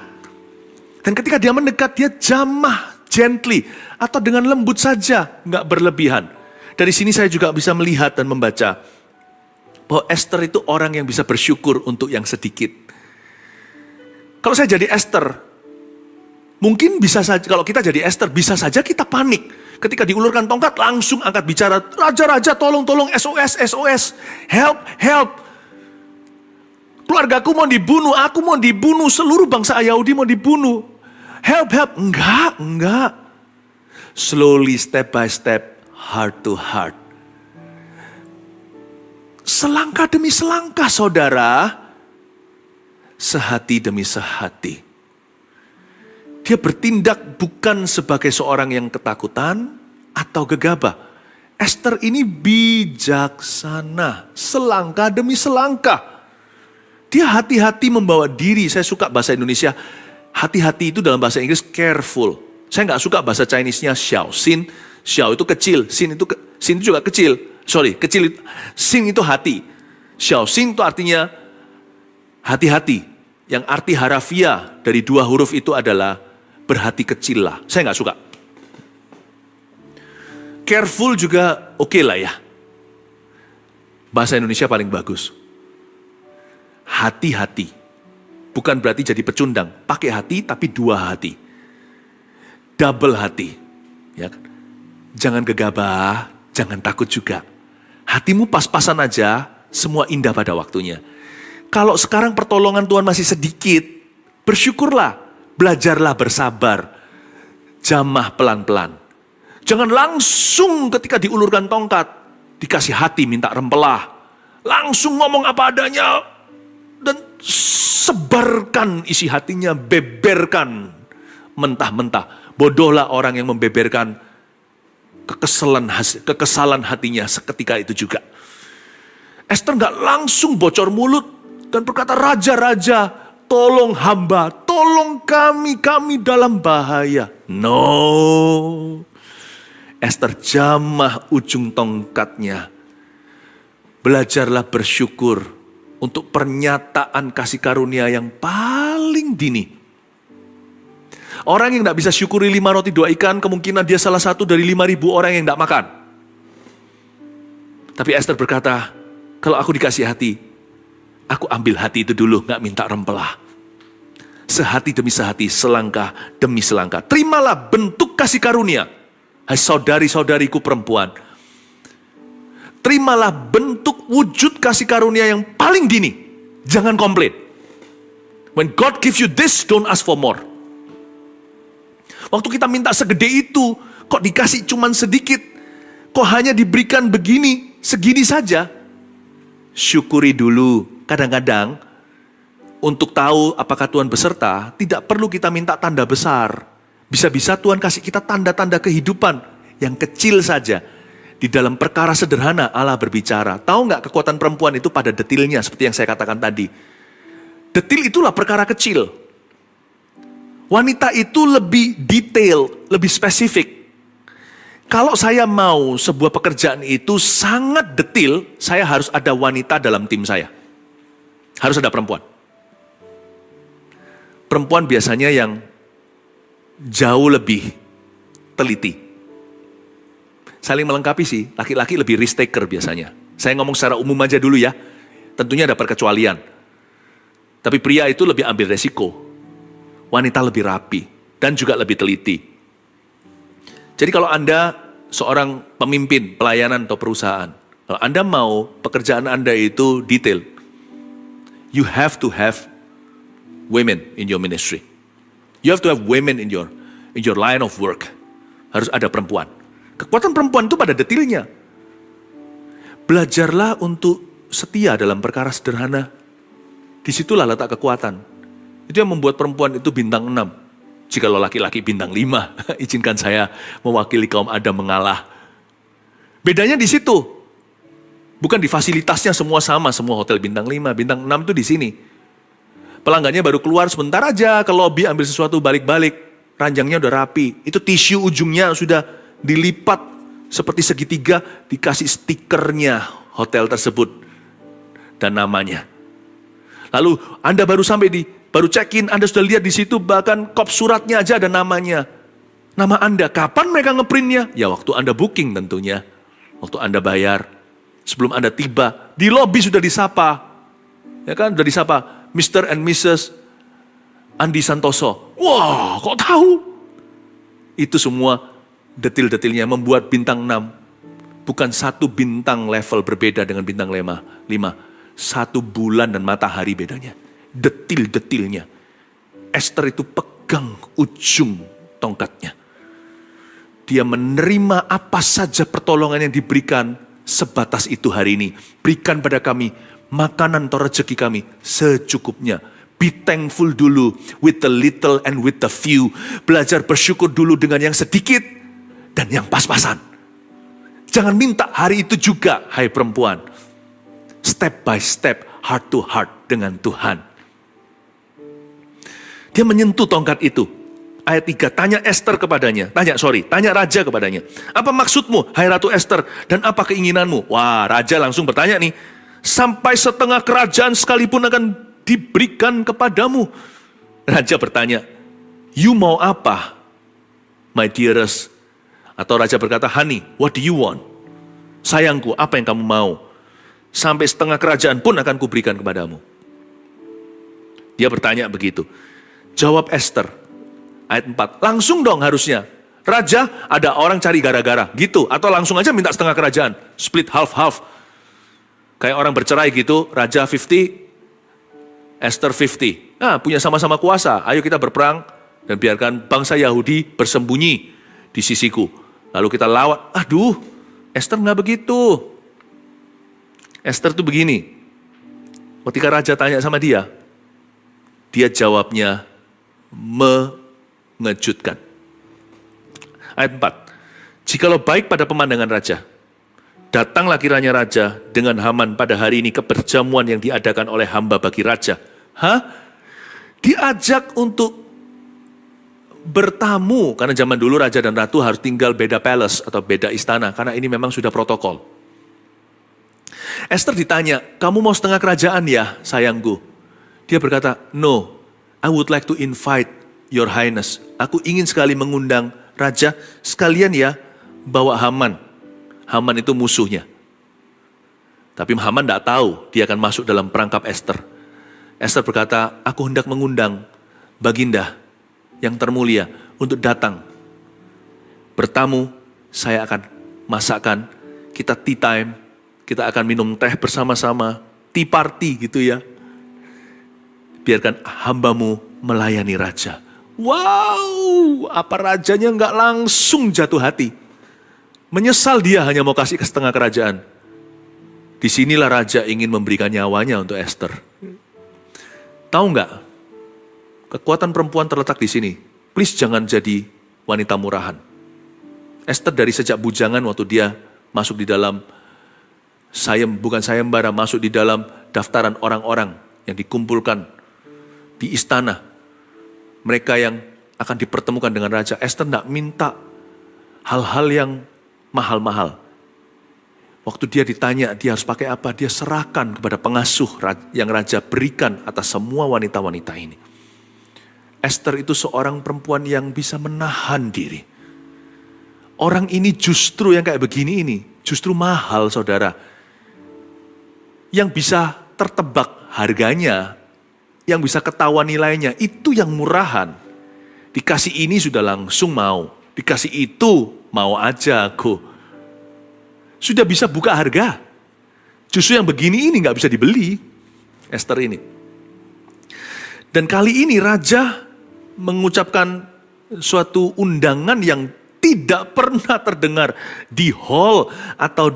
[SPEAKER 1] Dan ketika dia mendekat, dia jamah, gently, atau dengan lembut saja, nggak berlebihan. Dari sini saya juga bisa melihat dan membaca bahwa Esther itu orang yang bisa bersyukur untuk yang sedikit. Kalau saya jadi Esther, mungkin bisa saja, kalau kita jadi Esther, bisa saja kita panik. Ketika diulurkan tongkat, langsung angkat bicara, raja-raja tolong, SOS, SOS, help, help. Keluargaku mau dibunuh, aku mau dibunuh, seluruh bangsa Yahudi mau dibunuh. Help, help. Enggak. Slowly, step by step. Heart to heart. Selangkah demi selangkah, saudara. Sehati demi sehati. Dia bertindak bukan sebagai seorang yang ketakutan atau gegabah. Esther ini bijaksana. Selangkah demi selangkah. Dia hati-hati membawa diri. Saya suka bahasa Indonesia. Hati-hati itu dalam bahasa Inggris careful. Saya nggak suka bahasa Chinese-nya xiao xin. Xiao itu kecil, sin itu juga kecil. Kecil. Sin itu hati. Xiao xin itu artinya hati-hati. Yang arti harafiah dari dua huruf itu adalah berhati kecil lah. Saya nggak suka. Careful juga oke lah ya. Bahasa Indonesia paling bagus. Hati-hati. Bukan berarti jadi pecundang. Pakai hati tapi dua hati. Double hati. Ya kan? Jangan gegabah, jangan takut juga. Hatimu pas-pasan aja, semua indah pada waktunya. Kalau sekarang pertolongan Tuhan masih sedikit, bersyukurlah, belajarlah bersabar, jamah pelan-pelan. Jangan langsung ketika diulurkan tongkat, dikasih hati minta rempelah. Langsung ngomong apa adanya, dan sebarkan isi hatinya, beberkan mentah-mentah. Bodohlah orang yang membeberkan kekesalan hatinya seketika itu juga. Esther gak langsung bocor mulut dan berkata, raja-raja, tolong hamba, tolong kami dalam bahaya. No. Esther jamah ujung tongkatnya. Belajarlah bersyukur untuk pernyataan kasih karunia yang paling dini. Orang yang tidak bisa syukuri 5 roti 2 ikan, kemungkinan dia salah satu dari 5.000 orang yang tidak makan. Tapi Esther berkata, kalau aku dikasih hati, aku ambil hati itu dulu, gak minta rempelah. Sehati demi sehati, selangkah demi selangkah. Terimalah bentuk kasih karunia. Hai saudari-saudariku perempuan. Terimalah bentuk wujud kasih karunia yang paling dini. Jangan komplain. When God gives you this, don't ask for more. Waktu kita minta segede itu, kok dikasih cuman sedikit? Kok hanya diberikan begini, segini saja? Syukuri dulu. Kadang-kadang, untuk tahu apakah Tuhan beserta, tidak perlu kita minta tanda besar. Bisa-bisa Tuhan kasih kita tanda-tanda kehidupan yang kecil saja. Di dalam perkara sederhana Allah berbicara. Tahu nggak kekuatan perempuan itu pada detilnya, seperti yang saya katakan tadi. Detil itulah perkara kecil. Wanita itu lebih detail, lebih spesifik. Kalau saya mau sebuah pekerjaan itu sangat detil, saya harus ada wanita dalam tim saya. Harus ada perempuan. Perempuan biasanya yang jauh lebih teliti. Saling melengkapi sih, laki-laki lebih risk taker biasanya. Saya ngomong secara umum aja dulu ya. Tentunya ada perkecualian. Tapi pria itu lebih ambil resiko. Wanita lebih rapi dan juga lebih teliti. Jadi kalau Anda seorang pemimpin pelayanan atau perusahaan, kalau Anda mau pekerjaan Anda itu detail, You have to have women in your ministry. You have to have women in your line of work. Harus ada perempuan. Kekuatan perempuan itu pada detilnya. Belajarlah untuk setia dalam perkara sederhana. Disitulah letak kekuatan. Itu yang membuat perempuan itu bintang 6. Jikalau laki-laki bintang 5, izinkan saya mewakili kaum Adam mengalah. Bedanya di situ. Bukan di fasilitasnya semua sama, semua hotel bintang 5, bintang 6 itu di sini. Pelanggannya baru keluar sebentar aja ke lobi ambil sesuatu balik-balik. Ranjangnya udah rapi. Itu tisu ujungnya sudah dilipat seperti segitiga, dikasih stikernya hotel tersebut dan namanya. Lalu Anda baru sampai baru check-in, Anda sudah lihat di situ bahkan kop suratnya aja ada namanya. Nama Anda, kapan mereka ngeprintnya? Ya waktu Anda booking tentunya. Waktu Anda bayar. Sebelum Anda tiba, di lobi sudah disapa. Ya kan, sudah disapa. Mr. and Mrs. Andi Santoso. Wah, kok tahu? Itu semua detil-detilnya membuat bintang 6. Bukan satu bintang level berbeda dengan bintang 5. 1 bulan dan matahari bedanya. Detil-detilnya. Esther itu pegang ujung tongkatnya. Dia menerima apa saja pertolongan yang diberikan sebatas itu hari ini. Berikan pada kami makanan atau rezeki kami secukupnya. Be thankful dulu with the little and with the few. Belajar bersyukur dulu dengan yang sedikit dan yang pas-pasan. Jangan minta hari itu juga, hai perempuan. Step by step, heart to heart dengan Tuhan. Dia menyentuh tongkat itu. Ayat 3, tanya Esther kepadanya. Tanya raja kepadanya. Apa maksudmu, hai Ratu Esther? Dan apa keinginanmu? Wah, raja langsung bertanya nih. Sampai setengah kerajaan sekalipun akan diberikan kepadamu. Raja bertanya, you mau apa, my dearest? Atau raja berkata, honey, what do you want? Sayangku, apa yang kamu mau? Sampai setengah kerajaan pun akan kuberikan kepadamu. Dia bertanya begitu. Jawab Esther. Ayat 4, langsung dong harusnya. Raja, ada orang cari gara-gara, gitu. Atau langsung aja minta setengah kerajaan. Split half-half. Kayak orang bercerai gitu, Raja 50, Esther 50. Nah, punya sama-sama kuasa. Ayo kita berperang dan biarkan bangsa Yahudi bersembunyi di sisiku. Lalu kita lawan. Aduh, Esther nggak begitu. Esther tuh begini. Ketika Raja tanya sama dia jawabnya mengejutkan. Ayat 4. Jikalau baik pada pemandangan raja, datanglah kiranya raja dengan Haman pada hari ini ke perjamuan yang diadakan oleh hamba bagi raja. Diajak untuk bertamu, karena zaman dulu raja dan ratu harus tinggal beda palace atau beda istana, karena ini memang sudah protokol. Esther ditanya, kamu mau setengah kerajaan ya sayangku? Dia berkata, no, I would like to invite your highness. Aku ingin sekali mengundang raja, sekalian ya bawa Haman. Haman itu musuhnya. Tapi Haman tidak tahu dia akan masuk dalam perangkap Esther. Esther berkata, aku hendak mengundang Baginda yang termulia untuk datang. Bertamu, saya akan masakkan, kita tea time, kita akan minum teh bersama-sama, tea party gitu ya. Biarkan hambamu melayani raja. Wow, apa rajanya nggak langsung jatuh hati. Menyesal dia hanya mau kasih ke setengah kerajaan. Disinilah raja ingin memberikan nyawanya untuk Esther. Tahu nggak? Kekuatan perempuan terletak di sini. Please jangan jadi wanita murahan. Esther dari sejak bujangan waktu dia masuk di dalam bukan sayembara, masuk di dalam daftaran orang-orang yang dikumpulkan di istana. Mereka yang akan dipertemukan dengan raja. Esther tidak minta hal-hal yang mahal-mahal. Waktu dia ditanya dia harus pakai apa, dia serahkan kepada pengasuh yang raja berikan atas semua wanita-wanita ini. Esther itu seorang perempuan yang bisa menahan diri. Orang ini justru yang kayak begini ini, justru mahal saudara. Yang bisa tertebak harganya, yang bisa ketahuan nilainya, itu yang murahan. Dikasih ini sudah langsung mau, dikasih itu mau aja aku. Sudah bisa buka harga. Justru yang begini ini gak bisa dibeli. Esther ini. Dan kali ini raja mengucapkan suatu undangan yang tidak pernah terdengar di hall atau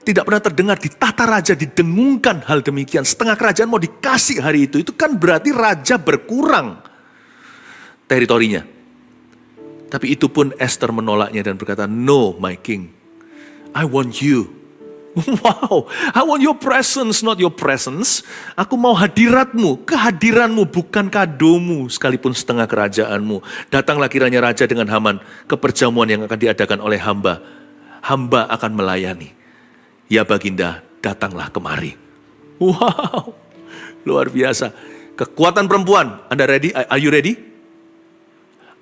[SPEAKER 1] tidak pernah terdengar di tata raja didengungkan hal demikian. Setengah kerajaan mau dikasih hari itu kan berarti raja berkurang teritorinya. Tapi itu pun Esther menolaknya dan berkata, "No, my king, I want you." Wow, I want your presence, not your presence. Aku mau hadiratmu, kehadiranmu, bukan kadomu, sekalipun setengah kerajaanmu. Datanglah kiranya raja dengan Haman ke perjamuan yang akan diadakan oleh hamba. Hamba akan melayani. Ya baginda, datanglah kemari. Wow, luar biasa. Kekuatan perempuan, Anda ready? Are you ready?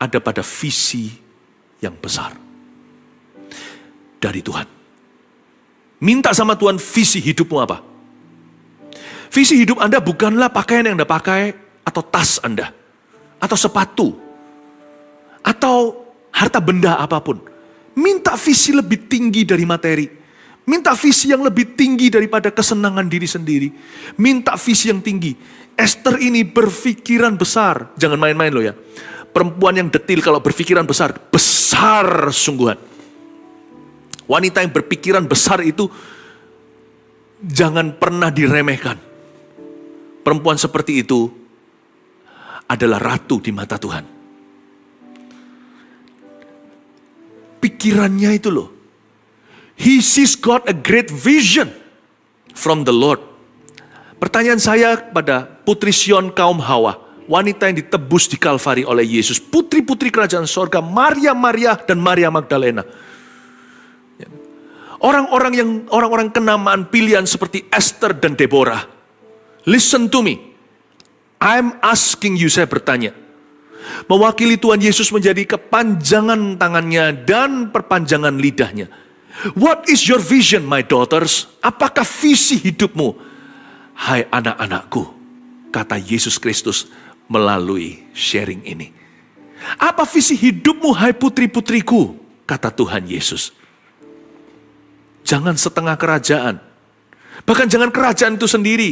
[SPEAKER 1] Ada pada visi yang besar dari Tuhan. Minta sama Tuhan, visi hidupmu apa? Visi hidup Anda bukanlah pakaian yang Anda pakai, atau tas Anda, atau sepatu, atau harta benda apapun. Minta visi lebih tinggi dari materi. Minta visi yang lebih tinggi daripada kesenangan diri sendiri. Minta visi yang tinggi. Esther ini berpikiran besar. Jangan main-main loh ya. Perempuan yang detil kalau berpikiran besar, besar sungguhan. Wanita yang berpikiran besar itu jangan pernah diremehkan. Perempuan seperti itu adalah ratu di mata Tuhan. Pikirannya itu loh. She's got a great vision from the Lord. Pertanyaan saya kepada putri Sion kaum Hawa, wanita yang ditebus di Kalvari oleh Yesus, putri-putri kerajaan sorga, Maria dan Maria Magdalena. Orang-orang kenamaan pilihan seperti Esther dan Deborah. Listen to me. I'm asking you, saya bertanya. Mewakili Tuhan Yesus menjadi kepanjangan tangannya dan perpanjangan lidahnya. What is your vision, my daughters? Apakah visi hidupmu? Hai anak-anakku, kata Yesus Kristus melalui sharing ini. Apa visi hidupmu, hai putri-putriku? Kata Tuhan Yesus. Jangan setengah kerajaan. Bahkan jangan kerajaan itu sendiri.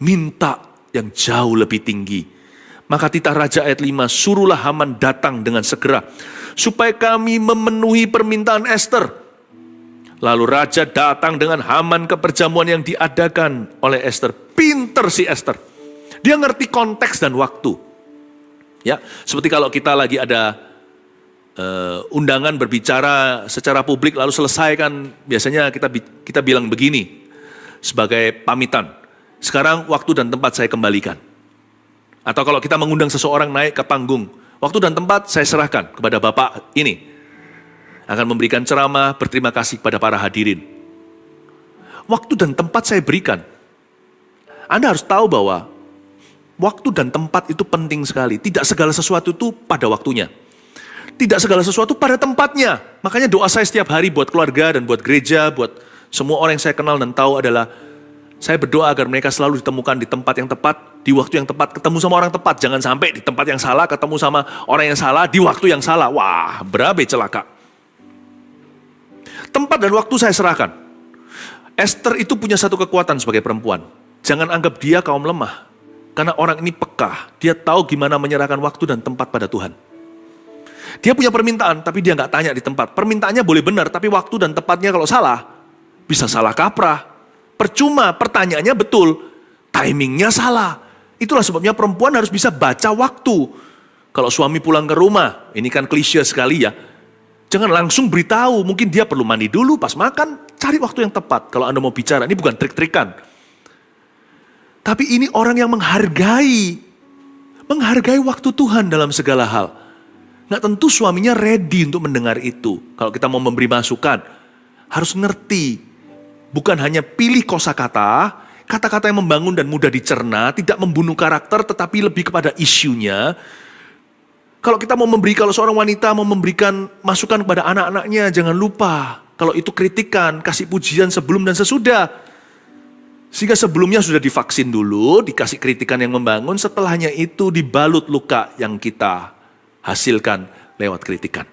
[SPEAKER 1] Minta yang jauh lebih tinggi. Maka titah Raja ayat 5, suruhlah Haman datang dengan segera, supaya kami memenuhi permintaan Esther. Lalu Raja datang dengan Haman ke perjamuan yang diadakan oleh Esther. Pinter si Esther. Dia ngerti konteks dan waktu. Ya, seperti kalau kita lagi ada undangan berbicara secara publik lalu selesai kan biasanya kita bilang begini sebagai pamitan. Sekarang waktu dan tempat saya kembalikan. Atau kalau kita mengundang seseorang naik ke panggung, waktu dan tempat saya serahkan kepada Bapak ini. Akan memberikan ceramah, berterima kasih kepada para hadirin. Waktu dan tempat saya berikan. Anda harus tahu bahwa waktu dan tempat itu penting sekali. Tidak segala sesuatu itu pada waktunya. Tidak segala sesuatu pada tempatnya. Makanya doa saya setiap hari buat keluarga dan buat gereja, buat semua orang yang saya kenal dan tahu adalah saya berdoa agar mereka selalu ditemukan di tempat yang tepat, di waktu yang tepat, ketemu sama orang tepat. Jangan sampai di tempat yang salah, ketemu sama orang yang salah, di waktu yang salah. Wah, berabe celaka. Tempat dan waktu saya serahkan. Esther itu punya satu kekuatan sebagai perempuan. Jangan anggap dia kaum lemah. Karena orang ini peka. Dia tahu gimana menyerahkan waktu dan tempat pada Tuhan. Dia punya permintaan, tapi dia nggak tanya di tempat. Permintaannya boleh benar, tapi waktu dan tempatnya kalau salah, bisa salah kaprah. Percuma, pertanyaannya betul, timingnya salah. Itulah sebabnya perempuan harus bisa baca waktu. Kalau suami pulang ke rumah, ini kan klise sekali ya. Jangan langsung beritahu, mungkin dia perlu mandi dulu pas makan, cari waktu yang tepat. Kalau Anda mau bicara, ini bukan trik-trikan. Tapi ini orang yang menghargai waktu Tuhan dalam segala hal. Nggak tentu suaminya ready untuk mendengar itu. Kalau kita mau memberi masukan, harus ngerti. Bukan hanya pilih kosakata, kata-kata yang membangun dan mudah dicerna, tidak membunuh karakter, tetapi lebih kepada isunya. Kalau kita mau kalau seorang wanita mau memberikan masukan kepada anak-anaknya, jangan lupa. Kalau itu kritikan, kasih pujian sebelum dan sesudah. Sehingga sebelumnya sudah divaksin dulu, dikasih kritikan yang membangun, setelahnya itu dibalut luka yang kita hasilkan lewat kritikan.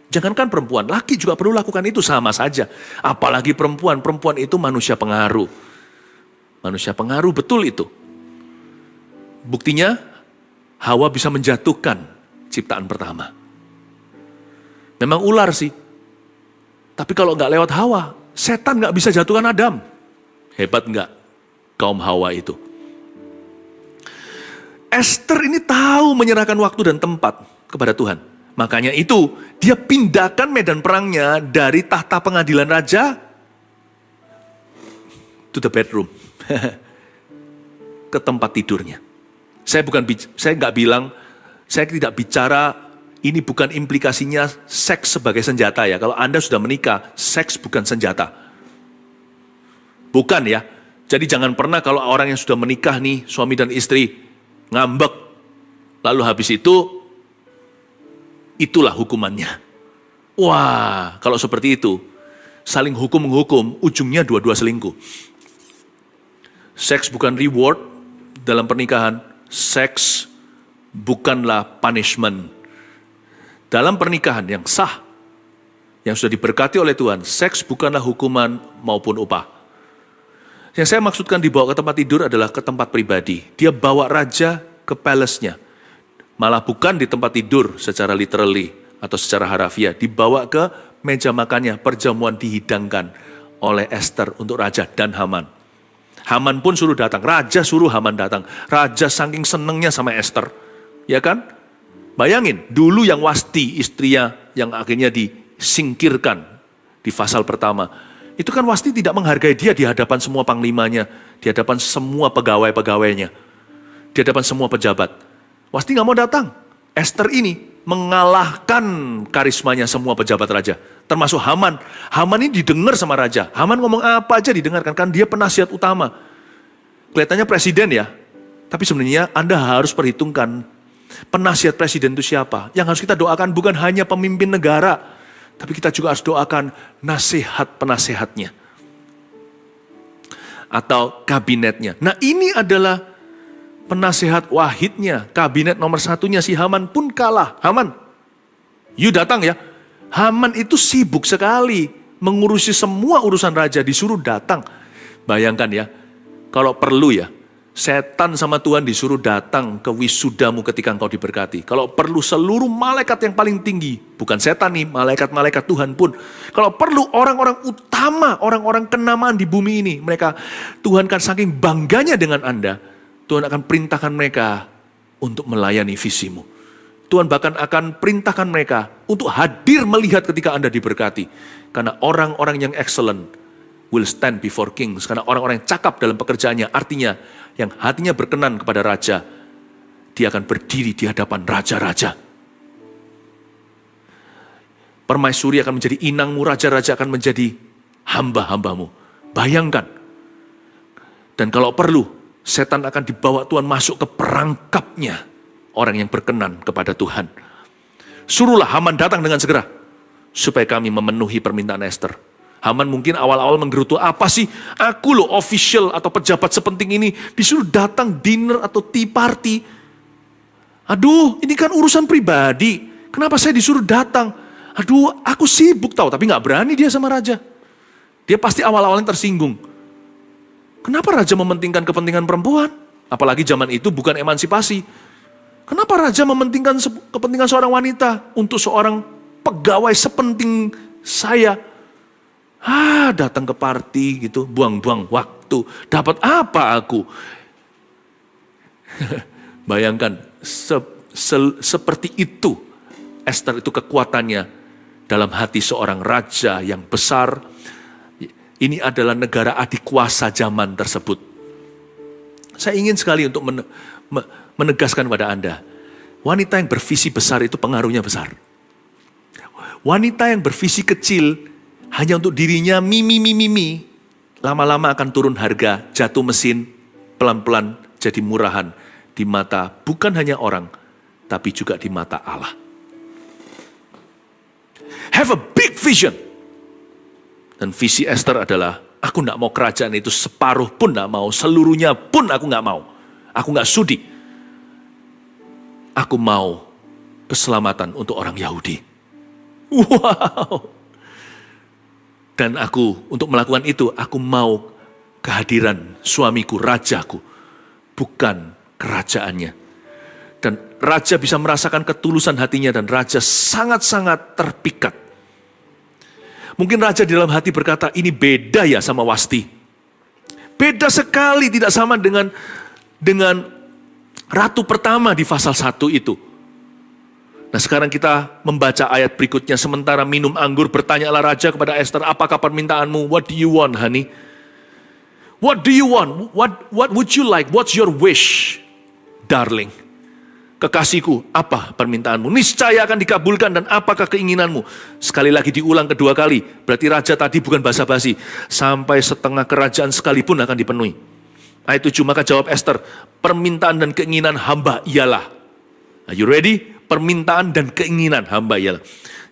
[SPEAKER 1] Jangankan perempuan, laki juga perlu lakukan itu sama saja. Apalagi perempuan itu manusia pengaruh. Manusia pengaruh, betul itu. Buktinya, Hawa bisa menjatuhkan ciptaan pertama. Memang ular sih. Tapi kalau nggak lewat Hawa, setan nggak bisa jatuhkan Adam. Hebat nggak kaum Hawa itu? Esther ini tahu menyerahkan waktu dan tempat kepada Tuhan. Makanya itu, dia pindahkan medan perangnya dari tahta pengadilan raja to the bedroom. Ke tempat tidurnya. Saya tidak bicara ini bukan implikasinya seks sebagai senjata ya. Kalau Anda sudah menikah, seks bukan senjata. Bukan ya. Jadi jangan pernah kalau orang yang sudah menikah nih, suami dan istri, ngambek. Lalu habis itu, itulah hukumannya. Wah, kalau seperti itu, saling hukum-menghukum, ujungnya dua-dua selingkuh. Seks bukan reward dalam pernikahan, seks bukanlah punishment. Dalam pernikahan yang sah, yang sudah diberkati oleh Tuhan, seks bukanlah hukuman maupun upah. Yang saya maksudkan dibawa ke tempat tidur adalah ke tempat pribadi. Dia bawa raja ke palace-nya. Malah bukan di tempat tidur secara literally atau secara harafiah. Dibawa ke meja makannya, perjamuan dihidangkan oleh Esther untuk raja dan Haman. Haman pun suruh datang, raja suruh Haman datang. Raja saking senengnya sama Esther, ya kan? Bayangin, dulu yang Wasti, istrinya yang akhirnya disingkirkan di pasal pertama. Itu kan Wasti tidak menghargai dia di hadapan semua panglimanya, di hadapan semua pegawai-pegawainya, di hadapan semua pejabat. Wasti nggak mau datang. Esther ini mengalahkan karismanya semua pejabat raja, termasuk Haman. Haman ini didengar sama raja. Haman ngomong apa aja didengarkan, kan dia penasihat utama. Kelihatannya presiden ya, tapi sebenarnya Anda harus perhitungkan penasihat presiden itu siapa. Yang harus kita doakan bukan hanya pemimpin negara, tapi kita juga harus doakan nasihat penasehatnya. Atau kabinetnya. Nah ini adalah penasehat wahidnya, kabinet nomor satunya si Haman pun kalah. Haman, you datang ya. Haman itu sibuk sekali mengurusi semua urusan raja, disuruh datang. Bayangkan ya, kalau perlu ya, setan sama Tuhan disuruh datang ke wisudamu ketika engkau diberkati. Kalau perlu seluruh malaikat yang paling tinggi, bukan setan nih, malaikat-malaikat Tuhan pun. Kalau perlu orang-orang utama, orang-orang kenamaan di bumi ini, mereka, Tuhan kan saking bangganya dengan Anda, Tuhan akan perintahkan mereka untuk melayani visimu. Tuhan bahkan akan perintahkan mereka untuk hadir melihat ketika Anda diberkati. Karena orang-orang yang excellent will stand before kings. Karena orang-orang yang cakap dalam pekerjaannya, artinya yang hatinya berkenan kepada raja, dia akan berdiri di hadapan raja-raja. Permaisuri akan menjadi inangmu, raja-raja akan menjadi hamba-hambamu. Bayangkan. Dan kalau perlu, setan akan dibawa Tuhan masuk ke perangkapnya orang yang berkenan kepada Tuhan. Suruhlah Haman datang dengan segera, supaya kami memenuhi permintaan Esther. Haman mungkin awal-awal menggerutu, apa sih? Aku loh official atau pejabat sepenting ini, disuruh datang dinner atau tea party. Aduh, ini kan urusan pribadi. Kenapa saya disuruh datang? Aduh, aku sibuk tahu, tapi gak berani dia sama raja. Dia pasti awal-awalnya tersinggung. Kenapa raja mementingkan kepentingan perempuan? Apalagi zaman itu bukan emansipasi. Kenapa raja mementingkan kepentingan seorang wanita untuk seorang pegawai sepenting saya? Datang ke party gitu, buang-buang waktu. Dapat apa aku? Bayangkan, seperti itu Esther itu kekuatannya dalam hati seorang raja yang besar. Ini adalah negara adikuasa zaman tersebut. Saya ingin sekali untuk menegaskan pada Anda, wanita yang bervisi besar itu pengaruhnya besar. Wanita yang bervisi kecil hanya untuk dirinya mimi, lama-lama akan turun harga, jatuh mesin, pelan-pelan jadi murahan di mata bukan hanya orang, tapi juga di mata Allah. Have a big vision. Dan visi Esther adalah, aku gak mau kerajaan itu separuh pun gak mau, seluruhnya pun aku gak mau. Aku gak sudi. Aku mau keselamatan untuk orang Yahudi. Wow. Dan aku, untuk melakukan itu, aku mau kehadiran suamiku, rajaku. Bukan kerajaannya. Dan raja bisa merasakan ketulusan hatinya dan raja sangat-sangat terpikat. Mungkin raja di dalam hati berkata, ini beda ya sama Wasti. Beda sekali, tidak sama dengan ratu pertama di pasal 1 itu. Nah sekarang kita membaca ayat berikutnya. Sementara minum anggur, bertanyalah raja kepada Esther, apakah permintaanmu? What do you want, honey? What do you want? What would you like? What's your wish, darling? Kekasihku, apa permintaanmu? Niscaya akan dikabulkan, dan apakah keinginanmu? Sekali lagi diulang kedua kali. Berarti raja tadi bukan basa-basi. Sampai setengah kerajaan sekalipun akan dipenuhi. Ayat 7, maka jawab Esther, permintaan dan keinginan hamba ialah. Are you ready? Permintaan dan keinginan hamba ialah.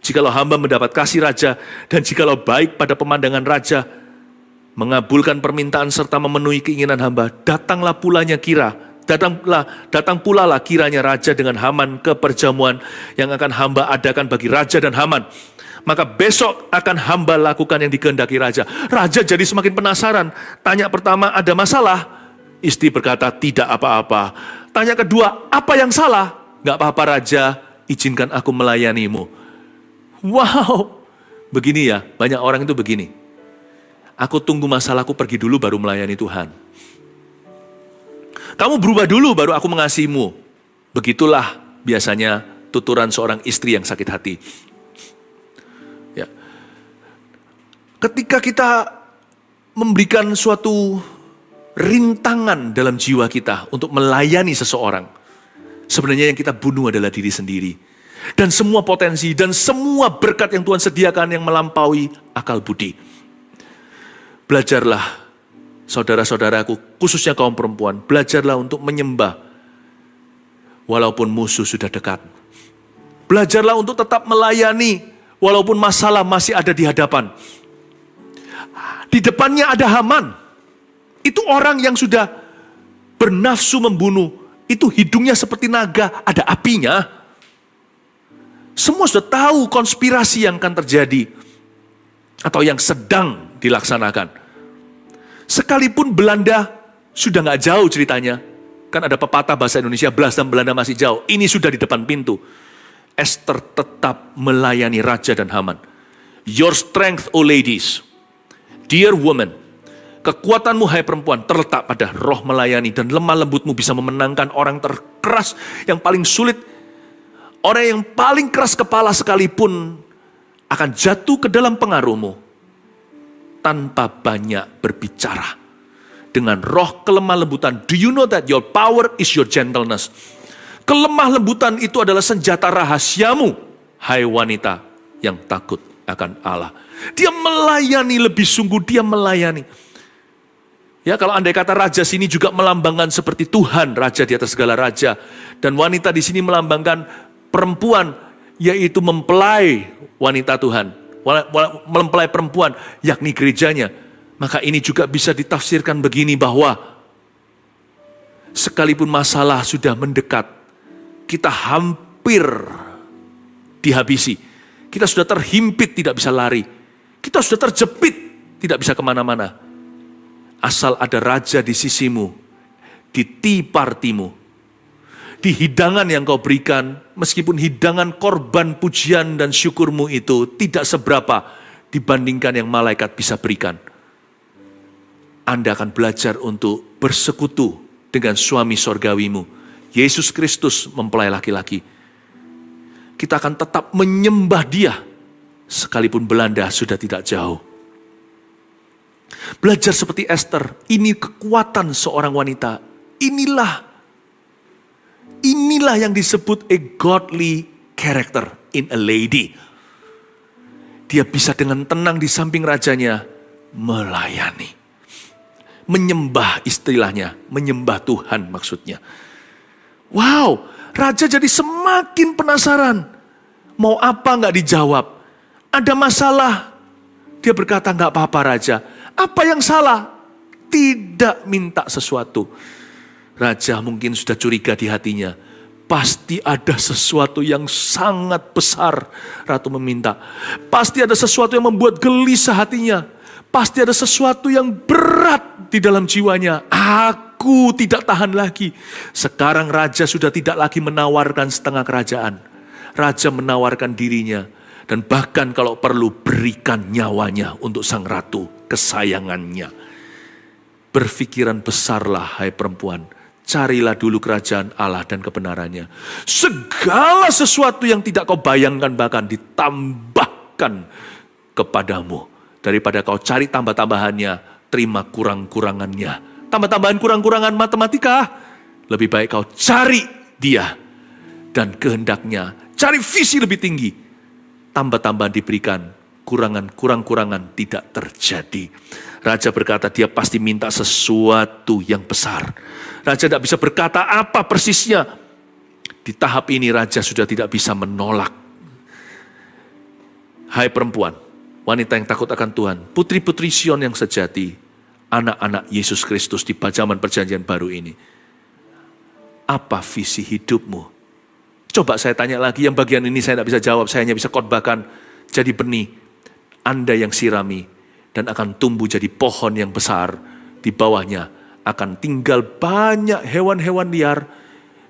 [SPEAKER 1] Jikalau hamba mendapat kasih raja, dan jikalau baik pada pemandangan raja, mengabulkan permintaan serta memenuhi keinginan hamba, datang pula lah kiranya raja dengan Haman ke perjamuan yang akan hamba adakan bagi raja dan Haman. Maka besok akan hamba lakukan yang dikehendaki raja. Raja jadi semakin penasaran. Tanya pertama, ada masalah? Istri berkata, tidak apa-apa. Tanya kedua, apa yang salah? Gak apa-apa raja, izinkan aku melayanimu. Wow, begini ya, banyak orang itu begini. Aku tunggu masalahku pergi dulu baru melayani Tuhan. Kamu berubah dulu baru aku mengasihimu. Begitulah biasanya tuturan seorang istri yang sakit hati. Ya. Ketika kita memberikan suatu rintangan dalam jiwa kita untuk melayani seseorang, sebenarnya yang kita bunuh adalah diri sendiri. Dan semua potensi dan semua berkat yang Tuhan sediakan yang melampaui akal budi. Belajarlah, saudara-saudaraku, khususnya kaum perempuan, belajarlah untuk menyembah walaupun musuh sudah dekat. Belajarlah untuk tetap melayani walaupun masalah masih ada di hadapan. Di depannya ada Haman. Itu orang yang sudah bernafsu membunuh. Itu hidungnya seperti naga, ada apinya. Semua sudah tahu konspirasi yang akan terjadi atau yang sedang dilaksanakan. Sekalipun Belanda sudah gak jauh ceritanya. Kan ada pepatah bahasa Indonesia, belas dan Belanda masih jauh. Ini sudah di depan pintu. Esther tetap melayani raja dan Haman. Your strength, O ladies, dear woman, kekuatanmu hai perempuan terletak pada roh melayani, dan lemah lembutmu bisa memenangkan orang terkeras yang paling sulit. Orang yang paling keras kepala sekalipun akan jatuh ke dalam pengaruhmu tanpa banyak berbicara. Dengan roh kelemah lembutan. Do you know that your power is your gentleness? Kelemah lembutan itu adalah senjata rahasiamu, hai wanita yang takut akan Allah. Dia melayani lebih sungguh, dia melayani. Ya, kalau andai kata raja sini juga melambangkan seperti Tuhan, raja di atas segala raja. Dan wanita di sini melambangkan perempuan, yaitu mempelai wanita Tuhan. Mempelai perempuan, yakni gerejanya. Maka ini juga bisa ditafsirkan begini bahwa sekalipun masalah sudah mendekat, kita hampir dihabisi. Kita sudah terhimpit, tidak bisa lari. Kita sudah terjepit, tidak bisa kemana-mana. Asal ada raja di sisimu, di tea partimu, di hidangan yang kau berikan, meskipun hidangan korban pujian dan syukurmu itu tidak seberapa dibandingkan yang malaikat bisa berikan. Anda akan belajar untuk bersekutu dengan suami sorgawimu, Yesus Kristus mempelai laki-laki. Kita akan tetap menyembah dia, sekalipun Belanda sudah tidak jauh. Belajar seperti Esther, ini kekuatan seorang wanita. Inilah yang disebut a godly character in a lady. Dia bisa dengan tenang di samping rajanya melayani. Menyembah istilahnya, menyembah Tuhan maksudnya. Wow, raja jadi semakin penasaran. Mau apa gak dijawab. Ada masalah. Dia berkata, gak apa-apa raja. Apa yang salah? Tidak minta sesuatu. Raja mungkin sudah curiga di hatinya. Pasti ada sesuatu yang sangat besar ratu meminta. Pasti ada sesuatu yang membuat gelisah hatinya. Pasti ada sesuatu yang berat di dalam jiwanya. Aku tidak tahan lagi. Sekarang raja sudah tidak lagi menawarkan setengah kerajaan. Raja menawarkan dirinya. Dan bahkan kalau perlu berikan nyawanya untuk sang ratu kesayangannya. Berpikiran besarlah hai perempuan. Carilah dulu kerajaan Allah dan kebenarannya. Segala sesuatu yang tidak kau bayangkan bahkan ditambahkan kepadamu. Daripada kau cari tambah-tambahannya, terima kurang-kurangannya. Tambah-tambahan kurang-kurangan matematika. Lebih baik kau cari dia dan kehendaknya. Cari visi lebih tinggi. Tambah-tambahan diberikan, kurang-kurangan tidak terjadi. Raja berkata dia pasti minta sesuatu yang besar. Raja tidak bisa berkata apa persisnya. Di tahap ini raja sudah tidak bisa menolak. Hai perempuan, wanita yang takut akan Tuhan, putri-putri Sion yang sejati, anak-anak Yesus Kristus di zaman perjanjian baru ini. Apa visi hidupmu? Coba saya tanya lagi, yang bagian ini saya tidak bisa jawab, saya hanya bisa khotbahkan. Jadi benih, Anda yang sirami, dan akan tumbuh jadi pohon yang besar. Di bawahnya akan tinggal banyak hewan-hewan liar,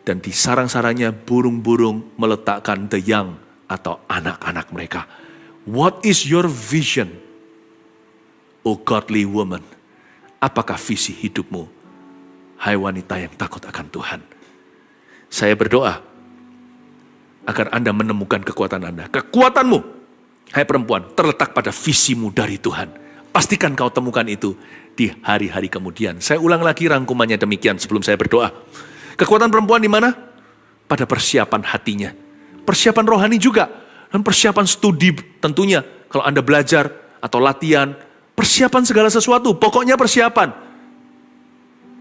[SPEAKER 1] dan di sarang-sarangnya burung-burung meletakkan the young atau anak-anak mereka. What is your vision, O godly woman? Apakah visi hidupmu, hai wanita yang takut akan Tuhan? Saya berdoa agar Anda menemukan kekuatan Anda. Kekuatanmu, hai perempuan, terletak pada visimu dari Tuhan. Pastikan kau temukan itu di hari-hari kemudian. Saya ulang lagi rangkumannya demikian sebelum saya berdoa. Kekuatan perempuan di mana? Pada persiapan hatinya. Persiapan rohani juga. Dan persiapan studi tentunya. Kalau Anda belajar atau latihan, persiapan segala sesuatu. Pokoknya persiapan.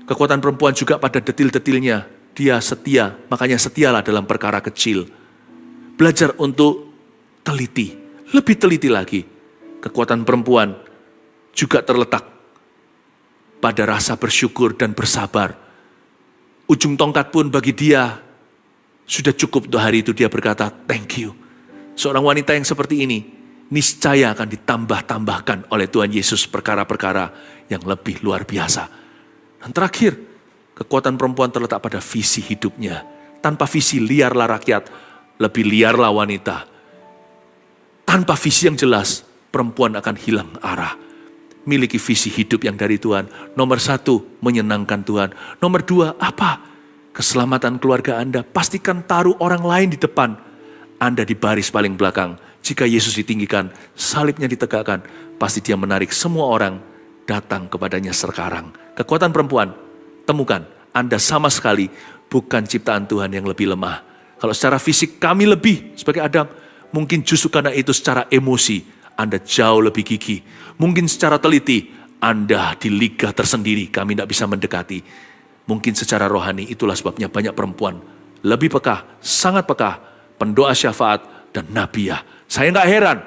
[SPEAKER 1] Kekuatan perempuan juga pada detil-detilnya. Dia setia, makanya setialah dalam perkara kecil. Belajar untuk teliti, lebih teliti lagi. Kekuatan perempuan juga terletak pada rasa bersyukur dan bersabar. Ujung tongkat pun bagi dia sudah cukup untuk hari itu dia berkata, thank you. Seorang wanita yang seperti ini, niscaya akan ditambah-tambahkan oleh Tuhan Yesus perkara-perkara yang lebih luar biasa. Dan terakhir, kekuatan perempuan terletak pada visi hidupnya. Tanpa visi liarlah rakyat, lebih liarlah wanita. Tanpa visi yang jelas, perempuan akan hilang arah. Miliki visi hidup yang dari Tuhan. Nomor 1, menyenangkan Tuhan. Nomor 2, apa? Keselamatan keluarga Anda. Pastikan taruh orang lain di depan. Anda di baris paling belakang. Jika Yesus ditinggikan, salibnya ditegakkan, pasti dia menarik semua orang datang kepadanya sekarang. Kekuatan perempuan, temukan, Anda sama sekali bukan ciptaan Tuhan yang lebih lemah. Kalau secara fisik kami lebih sebagai Adam, mungkin justru karena itu secara emosi Anda jauh lebih gigih. Mungkin secara teliti Anda di liga tersendiri, kami tidak bisa mendekati. Mungkin secara rohani itulah sebabnya banyak perempuan lebih peka, sangat peka, pendoa syafaat dan nabiah. Saya nggak heran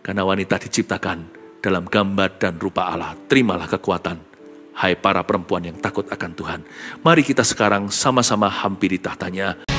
[SPEAKER 1] karena wanita diciptakan dalam gambar dan rupa Allah. Terimalah kekuatan, hai para perempuan yang takut akan Tuhan. Mari kita sekarang sama-sama hampiri tahtanya.